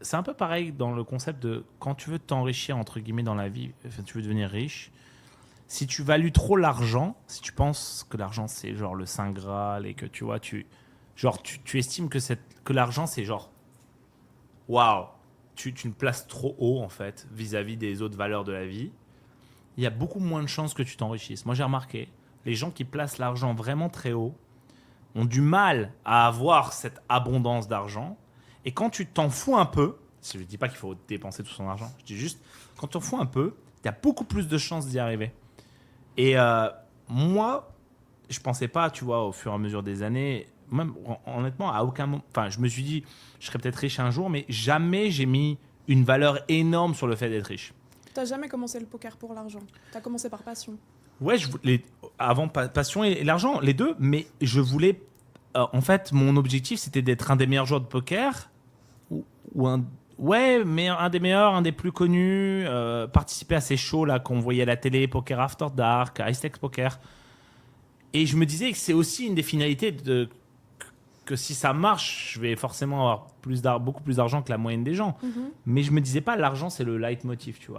c'est un peu pareil dans le concept de quand tu veux t'enrichir, entre guillemets, dans la vie, enfin, tu veux devenir riche, si tu values trop l'argent, si tu penses que l'argent c'est genre le Saint Graal et que tu vois, tu estimes que l'argent c'est genre, waouh, tu le places trop haut en fait vis-à-vis des autres valeurs de la vie, il y a beaucoup moins de chances que tu t'enrichisses. Moi j'ai remarqué, les gens qui placent l'argent vraiment très haut ont du mal à avoir cette abondance d'argent. Et quand tu t'en fous un peu, je ne dis pas qu'il faut dépenser tout son argent, je dis juste, quand tu t'en fous un peu, tu as beaucoup plus de chances d'y arriver. Et moi, je pensais pas, tu vois, au fur et à mesure des années, même honnêtement, à aucun moment, enfin, je me suis dit, je serais peut-être riche un jour, mais jamais j'ai mis une valeur énorme sur le fait d'être riche. T'as jamais commencé le poker pour l'argent. T'as commencé par passion. Ouais, avant passion et l'argent, les deux, mais je voulais, en fait, mon objectif, c'était d'être un des meilleurs joueurs de poker, ou un, ouais, mais un des meilleurs, un des plus connus, participer à ces shows là qu'on voyait à la télé, Poker After Dark, High Stakes Poker. Et je me disais que c'est aussi une des finalités que si ça marche, je vais forcément avoir beaucoup plus d'argent que la moyenne des gens. Mhm. Mais je me disais pas l'argent c'est le leitmotiv, tu vois.